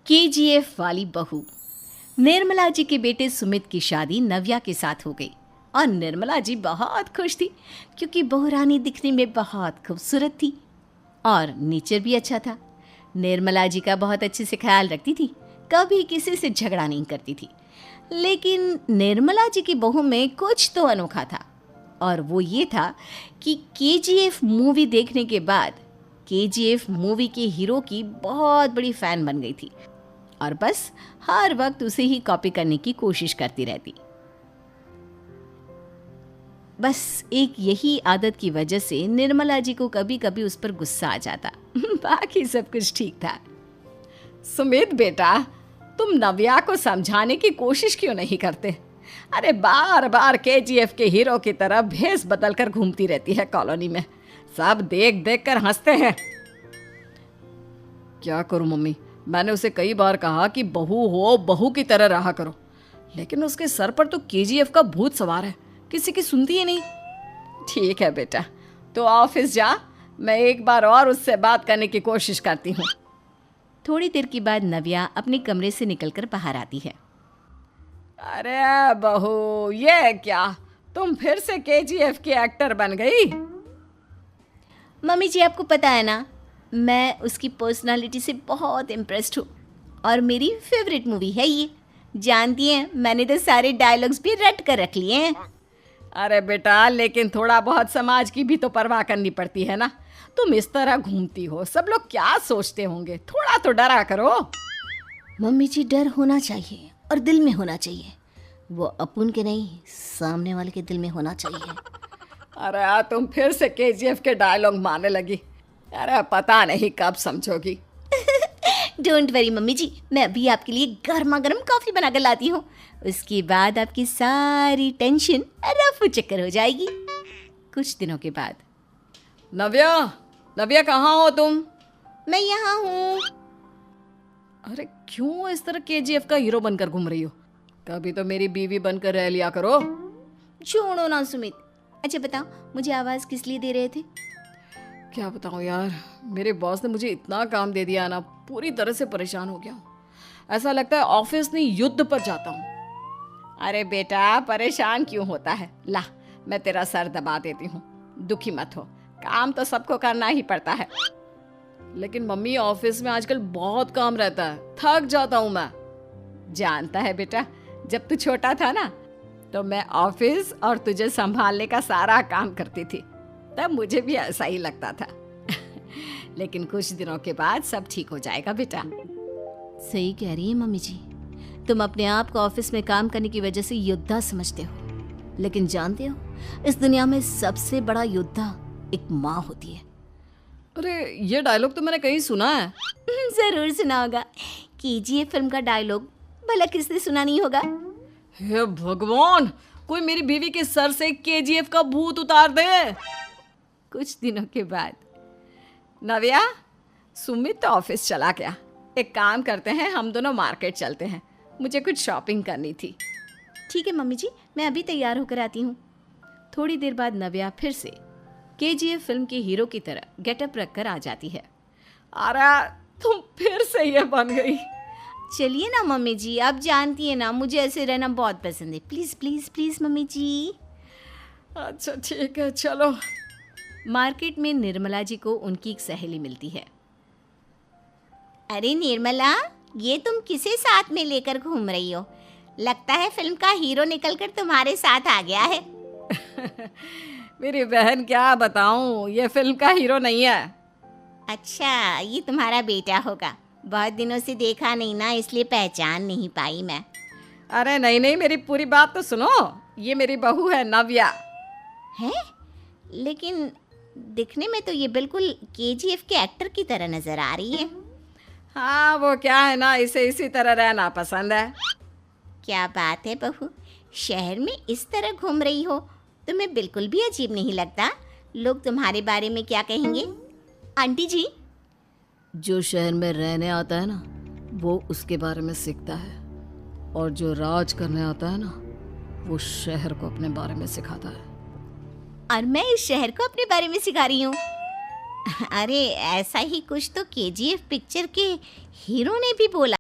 KGF वाली बहू। निर्मला जी के बेटे सुमित की शादी नव्या के साथ हो गई और निर्मला जी बहुत खुश थी क्योंकि बहू रानी दिखने में बहुत खूबसूरत थी और नेचर भी अच्छा था। निर्मला जी का बहुत अच्छे से ख्याल रखती थी, कभी किसी से झगड़ा नहीं करती थी। लेकिन निर्मला जी की बहू में कुछ तो अनोखा था और वो ये था कि केजीएफ मूवी देखने के बाद केजीएफ मूवी के हीरो की बहुत बड़ी फ़ैन बन गई थी और बस हर वक्त उसे ही कॉपी करने की कोशिश करती रहती। बस एक यही आदत की वजह से निर्मला जी को कभी कभी उस पर गुस्सा आ जाता। बाकी सब कुछ ठीक था। सुमित बेटा, तुम नव्या को समझाने की कोशिश क्यों नहीं करते? अरे बार बार केजीएफ के हीरो की तरह भेस बदल कर घूमती रहती है कॉलोनी में, सब देख देख कर हंसते हैं। क्या करूं मम्मी, मैंने उसे कई बार कहा कि बहू हो बहू की तरह रहा करो, लेकिन उसके सर पर तो केजीएफ का भूत सवार है, किसी की सुनती ही नहीं। ठीक है बेटा, तो ऑफिस जा, मैं एक बार और उससे बात करने की कोशिश करती हूँ। थोड़ी देर के बाद नव्या अपने कमरे से निकलकर बाहर आती है। अरे बहू, ये क्या, तुम फिर से केजीएफ की एक्टर बन गई? मम्मी जी, आपको पता है ना, मैं उसकी पर्सनालिटी से बहुत इम्प्रेस्ड हूँ और मेरी फेवरेट मूवी है ये। जानती हैं, मैंने तो सारे डायलॉग्स भी रट कर रख लिए हैं। अरे बेटा, लेकिन थोड़ा बहुत समाज की भी तो परवाह करनी पड़ती है ना। तुम इस तरह घूमती हो, सब लोग क्या सोचते होंगे, थोड़ा तो डरा करो। मम्मी जी, डर होना चाहिए और दिल में होना चाहिए, वो अपुन के नहीं सामने वाले के दिल में होना चाहिए। अरे तुम फिर से केजीएफ के डायलॉग मारने लगी। अरे पता नहीं कब समझोगी। डोंट वरी मम्मी जी, मैं अभी आपके लिए गर्मा गर्म कॉफ़ी बना कर लाती हूँ, उसके बाद आपकी सारी टेंशन रफू चक्कर हो जाएगी। कुछ दिनों के बाद। नव्या, नव्या कहाँ हो तुम? मैं यहाँ हूँ। अरे क्यों इस तरह केजीएफ का हीरो बनकर घूम रही हो? कभी तो मेरी बीवी बनकर रह लिया करो। छोड़ो ना सुमित। अच्छा बताओ, मुझे आवाज़ किस लिए दे रहे थे? क्या बताऊँ यार, मेरे बॉस ने मुझे इतना काम दे दिया ना, पूरी तरह से परेशान हो गया हूँ। ऐसा लगता है ऑफिस नहीं युद्ध पर जाता हूँ। अरे बेटा, परेशान क्यों होता है? ला, मैं तेरा सर दबा देती हूँ, दुखी मत हो, काम तो सबको करना ही पड़ता है। लेकिन मम्मी, ऑफिस में आजकल बहुत काम रहता है, थक जाता हूँ मैं। जानता है बेटा, जब तू छोटा था ना, तो मैं ऑफिस और तुझे संभालने का सारा काम करती थी, तब मुझे भी ऐसा ही लगता था। लेकिन कुछ दिनों के बाद सब ठीक हो जाएगा बेटा। सही कह रही है मम्मी जी, तुम अपने आप को ऑफिस में काम करने की वजह से योद्धा समझते हो, लेकिन जानते हो, इस दुनिया में सबसे बड़ा योद्धा एक माँ होती है। अरे ये डायलॉग तो मैंने कहीं सुना है। जरूर सुना होगा, केजीएफ फिल्म का डायलॉग, भला किसने सुना नहीं होगा? हे भगवान, कोई मेरी बीवी के सर से केजीएफ का भूत उतार दे। कुछ दिनों के बाद। नव्या, सुमित तो ऑफिस चला गया, एक काम करते हैं, हम दोनों मार्केट चलते हैं, मुझे कुछ शॉपिंग करनी थी। ठीक है मम्मी जी, मैं अभी तैयार होकर आती हूँ। थोड़ी देर बाद नव्या फिर से केजीएफ फिल्म के हीरो की तरह गेटअप रखकर आ जाती है। अरे तुम फिर से ये बन गई। चलिए ना मम्मी जी, आप जानती है ना, मुझे ऐसे रहना बहुत पसंद है। प्लीज़ प्लीज़ प्लीज़ मम्मी जी। अच्छा ठीक है, चलो। मार्केट में निर्मला जी को उनकी एक सहेली मिलती है। अरे निर्मला, ये तुम किसे साथ में लेकर घूम रही हो? लगता है फिल्म का हीरो निकलकर तुम्हारे साथ आ गया है। मेरी बहन, क्या बताऊं, ये फिल्म का हीरो नहीं है। अच्छा, ये तुम्हारा बेटा होगा, बहुत दिनों से देखा नहीं ना, इसलिए पहचान नहीं पाई मैं। अरे नहीं नहीं, मेरी पूरी बात तो सुनो, ये मेरी बहू है नव्या। है? लेकिन दिखने में तो ये बिल्कुल केजीएफ के एक्टर की तरह नजर आ रही है। हाँ, वो क्या है ना, इसे इसी तरह रहना पसंद है। क्या बात है बहू, शहर में इस तरह घूम रही हो, तुम्हें बिल्कुल भी अजीब नहीं लगता? लोग तुम्हारे बारे में क्या कहेंगे? आंटी जी, जो शहर में रहने आता है ना, वो उसके बारे में सीखता है, और जो राज करने आता है ना, वो शहर को अपने बारे में सिखाता है। और मैं इस शहर को अपने बारे में सिखा रही हूँ। अरे ऐसा ही कुछ तो केजीएफ पिक्चर के हीरो ने भी बोला।